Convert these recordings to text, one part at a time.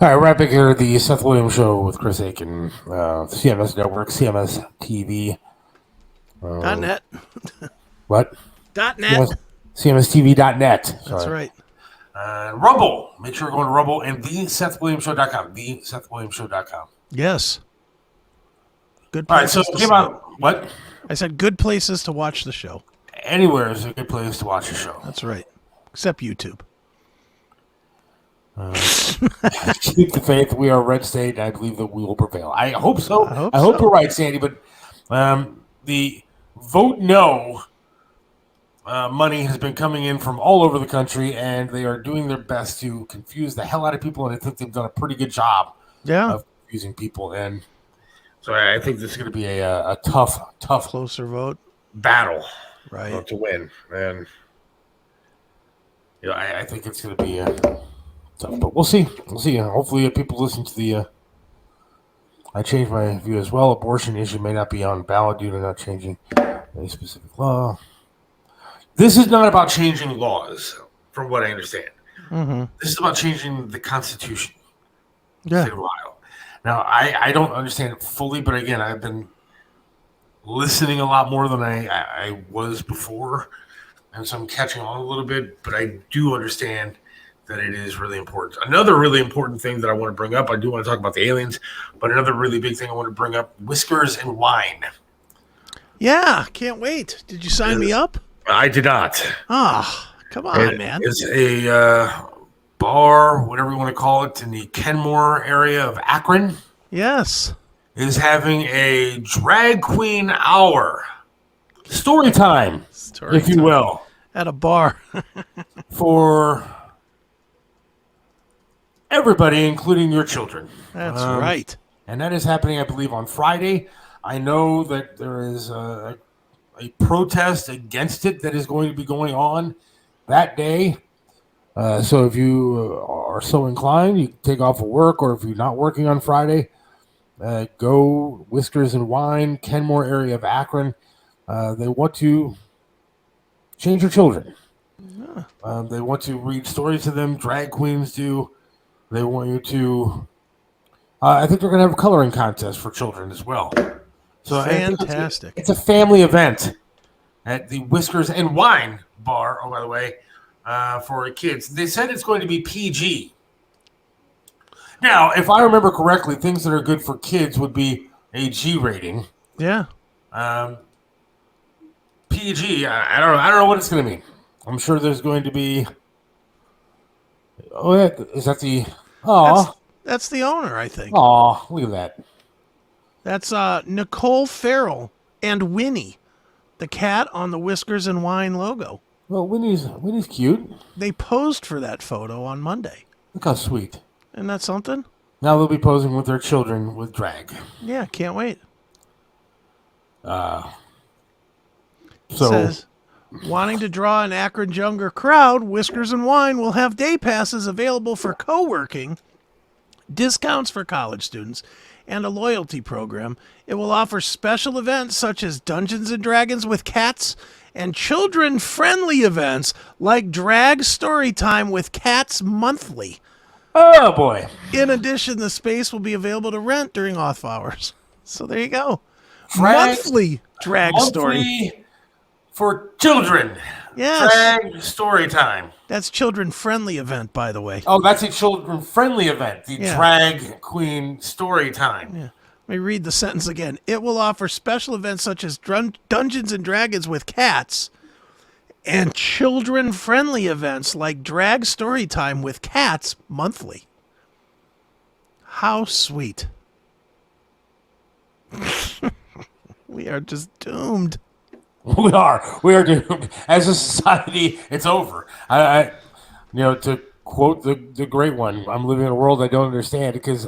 All right, wrapping here the Seth Williams Show with Chris Aiken, CMS Network, CMS TV. .net. What? .net. CMSTV.net. That's Sorry. right. Rumble. Make sure you're going to Rumble and thesethwilliamsshow.com. Thesethwilliamsshow.com. Yes. Good All right, so places it came out. What? I said good places to watch the show. Anywhere is a good place to watch the show. That's right. Except YouTube. Keep the faith. We are a red state, and I believe that we will prevail. I hope so. I hope you're right, Sandy. But the vote no money has been coming in from all over the country, and they are doing their best to confuse the hell out of people. And I think they've done a pretty good job of confusing people. And so I think this is going to be a tough, closer vote battle, right, to win. And I think it's going to be tough, but we'll see. Hopefully, people listen to the. I changed my view as well. Abortion issue may not be on ballot due to not changing any specific law. This is not about changing laws, from what I understand. Mm-hmm. This is about changing the Constitution. Yeah. State of Ohio. Now, I don't understand it fully, but again, I've been listening a lot more than I was before, and so I'm catching on a little bit, but I do understand that it is really important. Another really important thing that I want to bring up, I do want to talk about the aliens, but another really big thing I want to bring up, Whiskers and Wine. Yeah, can't wait. Did you sign me up? I did not. Come on, man. It's a bar, whatever you want to call it, in the Kenmore area of Akron. Yes. Is having a drag queen hour. Story time, if you will. At a bar. For everybody, including your children. That's right. And that is happening, I believe, on Friday. I know that there is a protest against it that is going to be going on that day. So if you are so inclined, you can take off of work, or if you're not working on Friday, go Whiskers and Wine, Kenmore area of Akron. They want to change your children. Yeah. They want to read stories to them. Drag queens do. They want you to. I think they're going to have a coloring contest for children as well. So fantastic! It's a family event at the Whiskers and Wine bar. Oh, by the way, for kids, they said it's going to be PG. Now, if I remember correctly, things that are good for kids would be a G rating. Yeah. PG. I don't know. I don't know what it's going to mean. I'm sure there's going to be. Oh, is that the? Oh, that's the owner, I think. Oh, look at that. That's Nicole Farrell and Winnie, the cat on the Whiskers and Wine logo. Well, Winnie's cute. They posed for that photo on Monday. Look how sweet. Isn't that something? Now they'll be posing with their children with drag. Yeah, can't wait. So, says, wanting to draw an Akron younger crowd, Whiskers and Wine will have day passes available for co-working, discounts for college students, and a loyalty program. It will offer special events such as Dungeons and Dragons with Cats and children-friendly events like Drag Story Time with Cats Monthly. Oh, boy. In addition, the space will be available to rent during off hours. So there you go. Monthly story. For children. Yes. Drag Story Time. That's children-friendly event, by the way. Oh, that's a children-friendly event. The Drag Queen Story Time. Yeah. Let me read the sentence again. It will offer special events such as Dungeons and Dragons with Cats and children-friendly events like Drag Story Time with Cats monthly. How sweet. We are just doomed. We are doomed. As a society, it's over. To quote the great one, I'm living in a world I don't understand, because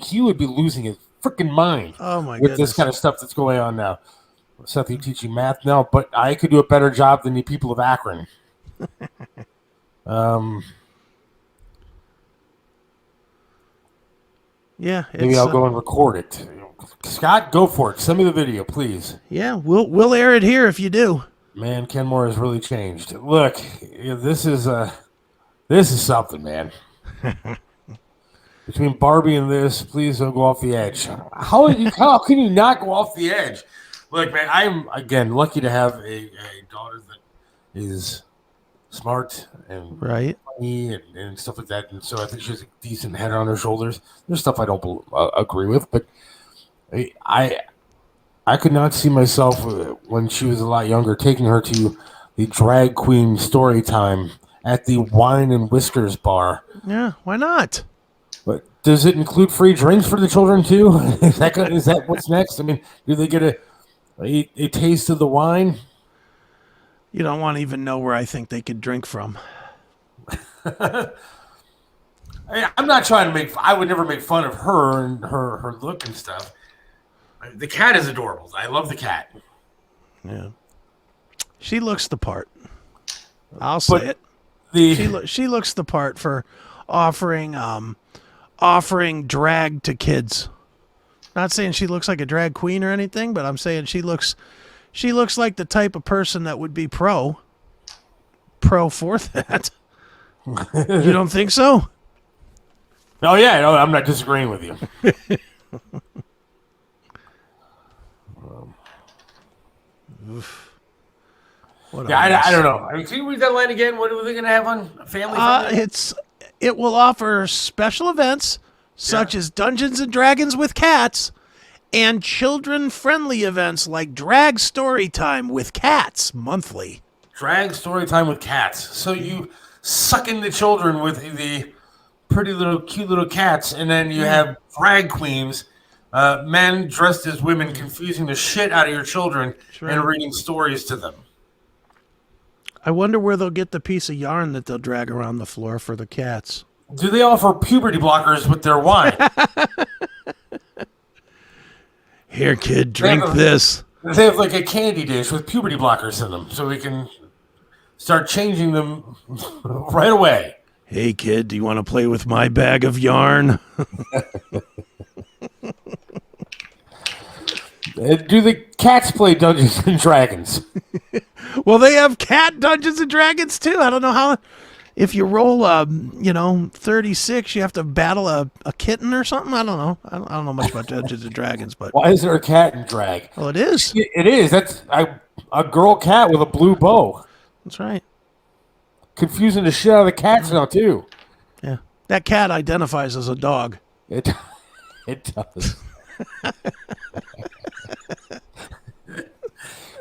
he would be losing his freaking mind. Oh my with goodness. This kind of stuff that's going on now. Seth, you teaching math now, but I could do a better job than the people of Akron. Yeah, maybe I'll go and record it. Scott, go for it. Send me the video, please. Yeah, we'll air it here if you do. Man, Kenmore has really changed. Look, this is something, man. The between Barbie and this, please don't go off the edge. How can you not go off the edge? Look, man, I'm again lucky to have a daughter that is smart and funny and stuff like that, and so I think she has a decent head on her shoulders. There's stuff I don't agree with, but I could not see myself when she was a lot younger taking her to the drag queen story time at the Wine and Whiskers bar. Yeah, why not? But does it include free drinks for the children too? Is that what's next? I mean, do they get a taste of the wine? You don't want to even know where I think they could drink from. I'm not trying to I would never make fun of her and her look and stuff. The cat is adorable. I love the cat. Yeah. She looks the part. I'll say it. She looks the part for offering drag to kids. Not saying she looks like a drag queen or anything, but I'm saying she looks like the type of person that would be pro for that. You don't think so? Oh yeah, no, I'm not disagreeing with you. I don't know. Can you read that line again? What are they going to have on family? It will offer special events such as Dungeons and Dragons with cats and children-friendly events like Drag Story Time with Cats monthly. Drag Story Time with Cats. So you suck in the children with the pretty little, cute little cats, and then you have drag queens, men dressed as women, confusing the shit out of your children and reading stories to them. I wonder where they'll get the piece of yarn that they'll drag around the floor for the cats. Do they offer puberty blockers with their wine? Here, kid, drink this. They have like a candy dish with puberty blockers in them, so we can start changing them right away. Hey, kid, do you want to play with my bag of yarn? Do the cats play Dungeons and Dragons? Well, they have cat Dungeons and Dragons too. I don't know how. If you roll 36, you have to battle a kitten or something. I don't know. I don't know much about Dungeons and Dragons, but why is there a cat in drag? Well, it is. It is. That's a girl cat with a blue bow. That's right. Confusing the shit out of the cats now too. Yeah, that cat identifies as a dog. It does.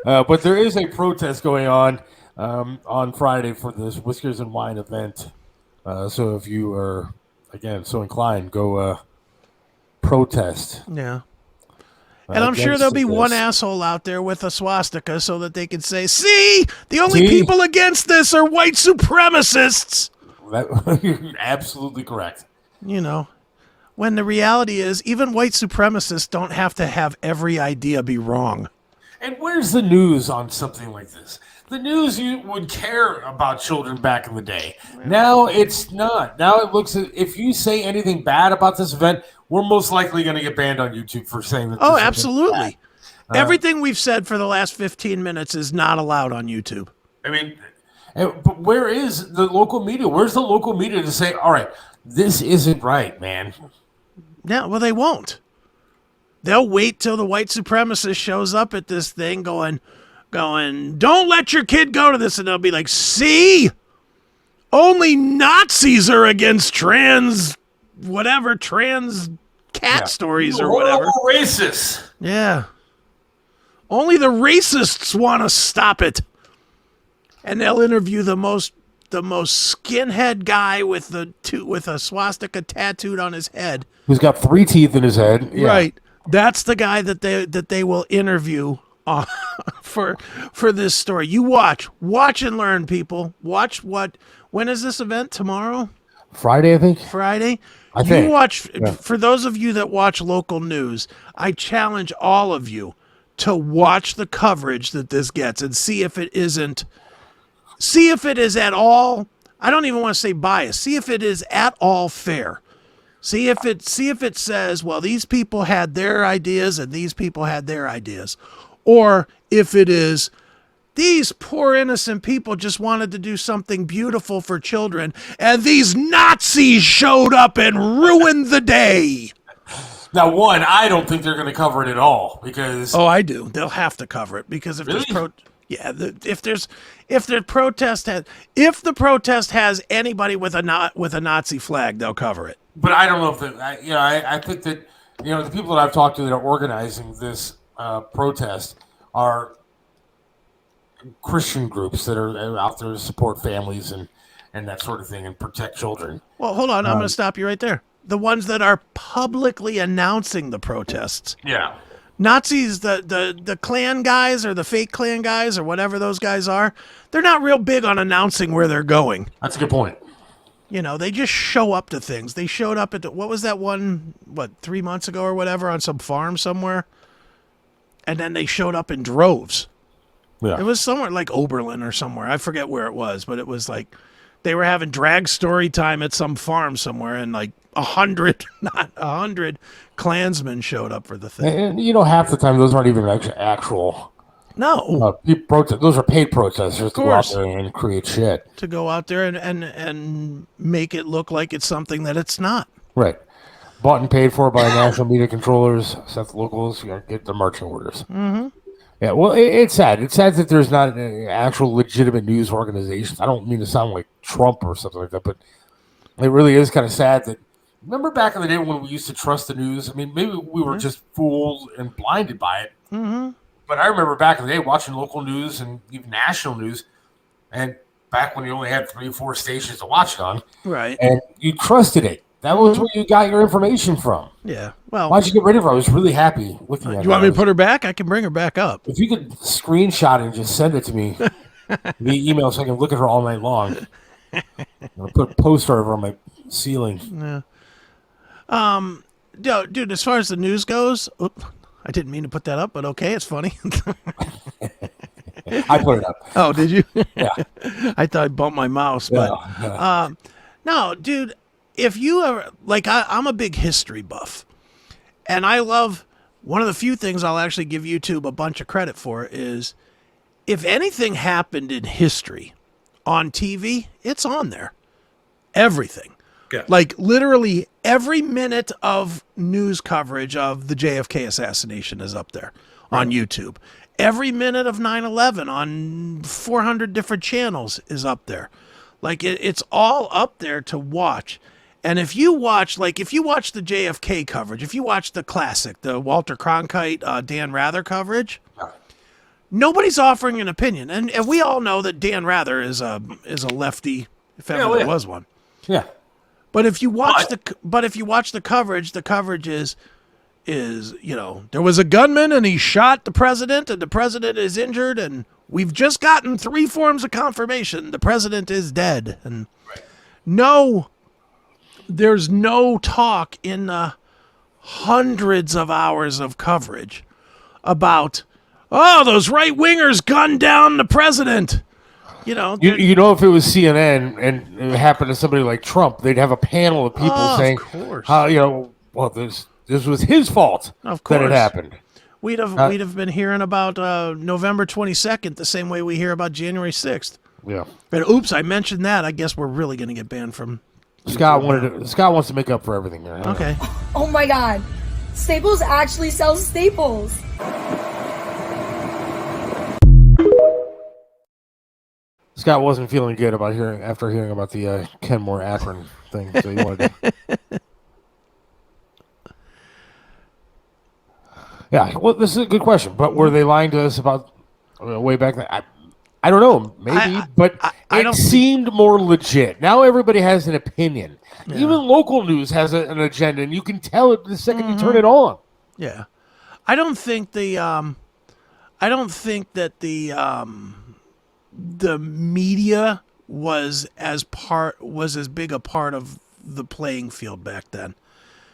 But there is a protest going on Friday for this Whiskers and Wine event. So if you are, again, so inclined, go protest. Yeah. And I'm sure there'll be one asshole out there with a swastika so that they can say, see, the only people against this are white supremacists. You're absolutely correct. You know, when the reality is even white supremacists don't have to have every idea be wrong. And where's the news on something like this? The news you would care about children back in the day. Now it's not. Now it looks at if you say anything bad about this event, we're most likely going to get banned on YouTube for saying that. Oh, absolutely. Everything we've said for the last 15 minutes is not allowed on YouTube. I mean, but where is the local media? Where's the local media to say, all right, this isn't right, man? Yeah, well, they won't. They'll wait till the white supremacist shows up at this thing going, don't let your kid go to this. And they'll be like, see, only Nazis are against trans cat stories or whatever. Racist. Yeah. Only the racists want to stop it. And they'll interview the most skinhead guy with a swastika tattooed on his head. Who's got 3 teeth in his head. Yeah. Right. That's the guy that they will interview for this story. You watch and learn, people. When is this event? Tomorrow? Friday, I think. Friday. I think. You watch. Yeah. For those of you that watch local news, I challenge all of you to watch the coverage that this gets and see if it is at all. I don't even want to say biased. See if it is at all fair. See if it says, well, these people had their ideas and these people had their ideas. Or if it is, These poor innocent people just wanted to do something beautiful for children, and these Nazis showed up and ruined the day. Now, one, I don't think they're going to cover it at all because. Oh, I do. They'll have to cover it because if Really? if the protest has anybody with a Nazi flag, they'll cover it. But I don't know if that. I think that the people that I've talked to that are organizing this protest are Christian groups that are out there to support families and that sort of thing and protect children. Well, hold on. I'm going to stop you right there. The ones that are publicly announcing the protests. Yeah. Nazis, the Klan guys or the fake Klan guys or whatever those guys are, they're not real big on announcing where they're going. That's a good point. They just show up to things. They showed up at, what was that one, 3 months ago or whatever, on some farm somewhere? And then they showed up in droves. Yeah. It was somewhere like Oberlin or somewhere. I forget where it was, but it was like they were having drag story time at some farm somewhere, and like 100 Klansmen showed up for the thing. And half the time those aren't even actual. No. Those are paid protesters to go out there and create shit. To go out there and make it look like it's something that it's not. Right. Bought and paid for by national media controllers, SETH locals, get the marching orders. Mm-hmm. Yeah, well, it's sad. It's sad that there's not actual legitimate news organizations. I don't mean to sound like Trump or something like that, but it really is kind of sad that. Remember back in the day when we used to trust the news? I mean, maybe we were just fooled and blinded by it. Mm-hmm. But I remember back in the day watching local news and even national news, and back when you only had 3 or 4 stations to watch it on, right? And you trusted it. That was where you got your information from. Yeah. Well, why'd you get rid of her? I was really happy looking at her. You want me to put her back? I can bring her back up. If you could screenshot it and just send it to me via email so I can look at her all night long. I'll put a poster over on my ceiling. Yeah. Dude, as far as the news goes, I didn't mean to put that up, but okay, it's funny. I put it up. Oh, did you? Yeah. I thought I bumped my mouse, but no, dude. If you ever I'm a big history buff, and I love one of the few things I'll actually give YouTube a bunch of credit for is if anything happened in history on TV, it's on there. Everything. Yeah. Like literally every minute of news coverage of the JFK assassination is up there on YouTube. Every minute of 9/11 on 400 different channels is up there. Like it's all up there to watch. And if you watch the JFK coverage, if you watch the classic, the Walter Cronkite, Dan Rather coverage, nobody's offering an opinion. And we all know that Dan Rather is a lefty, if ever there was one. Yeah. But if you watch the coverage is there was a gunman and he shot the president and the president is injured and we've just gotten 3 forms of confirmation the president is dead. And there's no talk in the hundreds of hours of coverage about, those right-wingers gunned down the president. If it was CNN and it happened to somebody like Trump, they'd have a panel of people saying, how, this was his fault that it happened. We'd have been hearing about November 22nd the same way we hear about January 6th. Yeah. But oops, I mentioned that. I guess we're really going to get banned from... Scott wants to make up for everything there. Okay. Oh my God. Staples actually sells staples. Scott wasn't feeling good after hearing about the Kenmore Akron thing, so he wanted to... Yeah, well, this is a good question, but were they lying to us about way back then? I don't know, maybe, but it seemed more legit. Now everybody has an opinion. Yeah. Even local news has an agenda, and you can tell it the second you turn it on. Yeah, I don't think that the media was as big a part of the playing field back then.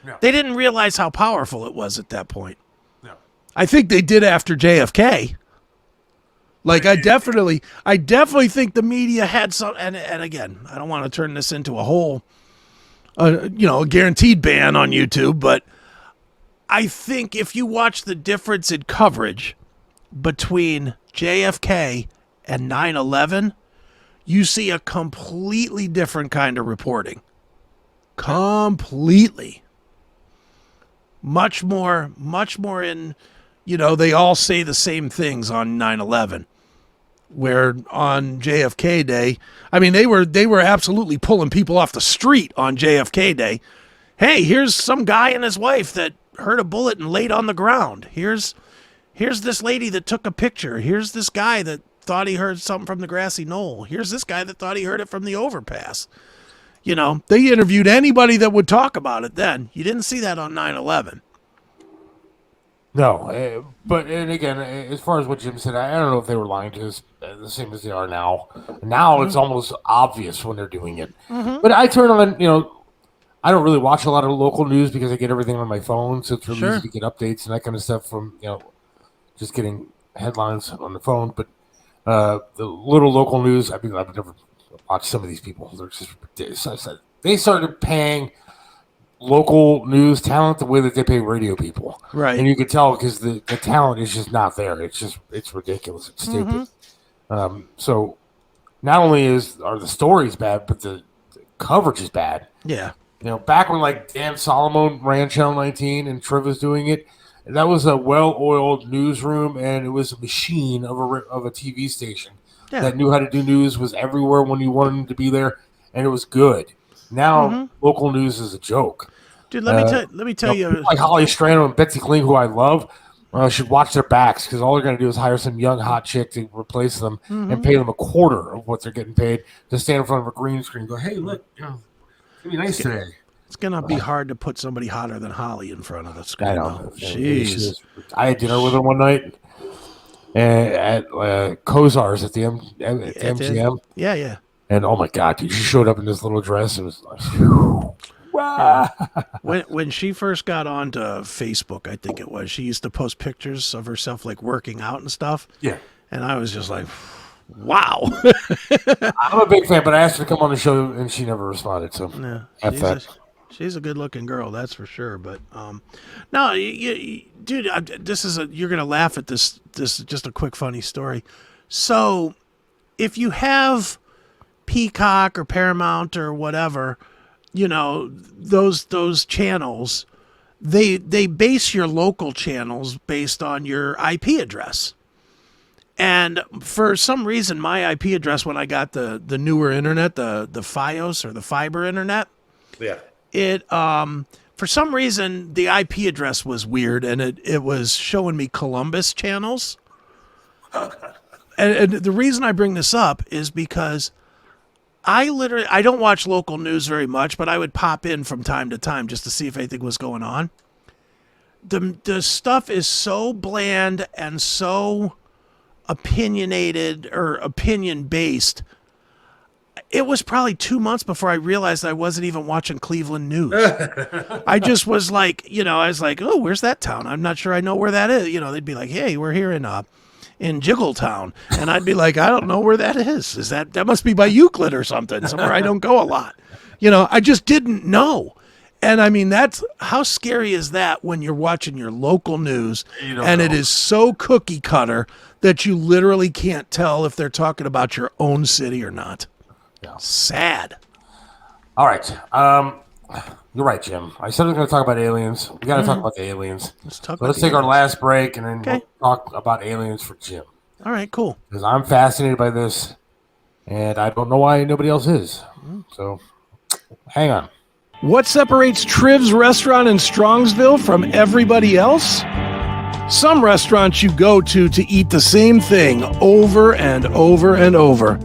No. They didn't realize how powerful it was at that point. No. I think they did after JFK. Like I definitely think the media had some, and again, I don't want to turn this into a whole, a guaranteed ban on YouTube, but I think if you watch the difference in coverage between JFK and 9/11, you see a completely different kind of reporting. Completely. Much more in, they all say the same things on 9/11. Where on JFK Day, I mean, they were absolutely pulling people off the street on JFK Day. Hey, here's some guy and his wife that heard a bullet and laid on the ground. Here's this lady that took a picture. Here's this guy that thought he heard something from the grassy knoll. Here's this guy that thought he heard it from the overpass. They interviewed anybody that would talk about it then. You didn't see that on 9/11. No, and again, as far as what Jim said, I don't know if they were lying to us the same as they are now. Now it's almost obvious when they're doing it. But I turn on, I don't really watch a lot of local news because I get everything on my phone, so it's really easy to get updates and that kind of stuff from, just getting headlines on the phone. But the little local news, I've never watched some of these people. They're just ridiculous. They started paying local news talent the way that they pay radio people, right? And you can tell because the talent is just not there. It's ridiculous. It's stupid. So not only are the stories bad, but the coverage is bad. Yeah. Back when like Dan Solomon ran Channel 19 and Triv was doing it, that was a well-oiled newsroom, and it was a machine of a TV station that knew how to do news, was everywhere when you wanted them to be there, and it was good. Now local news is a joke. Dude, let me tell you. Like Holly Strano and Betsy Kling, who I love, should watch their backs because all they're going to do is hire some young hot chick to replace them and pay them a quarter of what they're getting paid to stand in front of a green screen and go, hey, look, it's going to be nice today. It's going to be hard to put somebody hotter than Holly in front of the screen. I know. Jeez. I had dinner with her one night at Kozar's at the MGM. Yeah. And oh my God, dude, she showed up in this little dress. It was like, wow. When she first got onto Facebook, I think it was, she used to post pictures of herself like working out and stuff. Yeah. And I was just like, wow. I'm a big fan, but I asked her to come on the show and she never responded. So yeah, she's a good looking girl, that's for sure. But no, dude, you're gonna laugh at this. This is just a quick funny story. So if you have Peacock or Paramount or whatever, those channels, they base your local channels based on your IP address. And for some reason, my IP address when I got the newer internet, the FiOS or the fiber internet, it for some reason the IP address was weird and it was showing me Columbus channels. And the reason I bring this up is because I don't watch local news very much, but I would pop in from time to time just to see if anything was going on. The stuff is so bland and so opinionated or opinion based. It was probably 2 months before I realized I wasn't even watching Cleveland news. I just was like, I was like, oh, where's that town? I'm not sure I know where that is. They'd be like, hey, we're here in Jiggletown. And I'd be like, I don't know where that is. That must be by Euclid or something, somewhere I don't go a lot. I just didn't know. And I mean, how scary is that when you're watching your local news and it is so cookie cutter that you literally can't tell if they're talking about your own city or not. Yeah. Sad. All right. You're right, Jim. I said I was going to talk about aliens. We got to talk about the aliens. Let's take our last break and then we'll talk about aliens for Jim. All right, cool. Because I'm fascinated by this, and I don't know why nobody else is. So, hang on. What separates Triv's restaurant in Strongsville from everybody else? Some restaurants you go to eat the same thing over and over and over.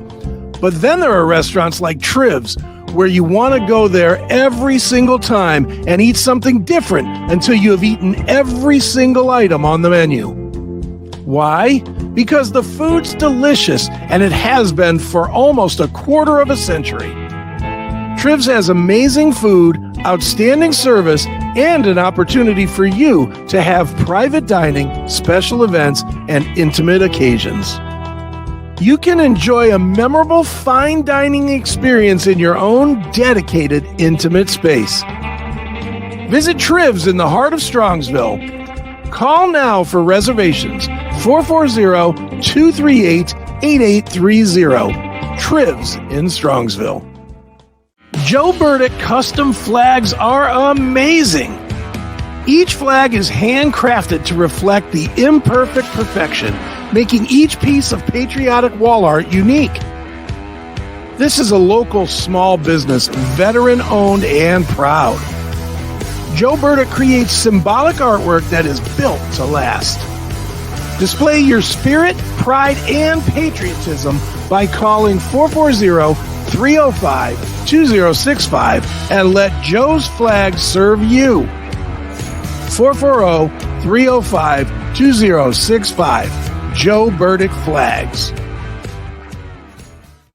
But then there are restaurants like Triv's, where you want to go there every single time and eat something different until you have eaten every single item on the menu. Why? Because the food's delicious, and it has been for almost a quarter of a century. Triv's has amazing food, outstanding service, and an opportunity for you to have private dining, special events, and intimate occasions. You can enjoy a memorable fine dining experience in your own dedicated, intimate space. Visit Triv's in the heart of Strongsville. Call now for reservations, 440-238 Trivs in Strongsville. Joe Burdick custom flags are amazing. Each flag is handcrafted to reflect the imperfect perfection, making each piece of patriotic wall art unique. This is a local small business, veteran-owned and proud. Joe Burdick creates symbolic artwork that is built to last. Display your spirit, pride, and patriotism by calling 440-305-2065 and let Joe's flag serve you. 440-305-2065. Joe Burdick Flags.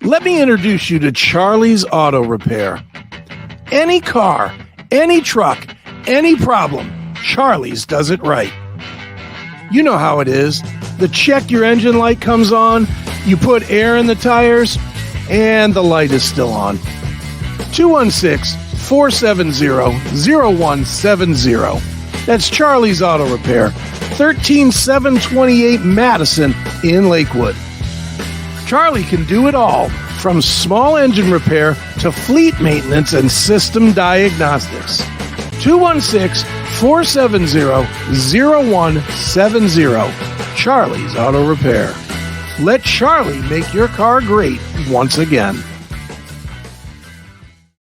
Let me introduce you to Charlie's Auto Repair. Any car, any truck, any problem, Charlie's does it right. You know how it is. The check your engine light comes on, you put air in the tires, and the light is still on. 216-470-0170. That's Charlie's Auto Repair, 13728 Madison in Lakewood. Charlie can do it all, from small engine repair to fleet maintenance and system diagnostics. 216-470-0170. Charlie's Auto Repair. Let Charlie make your car great once again.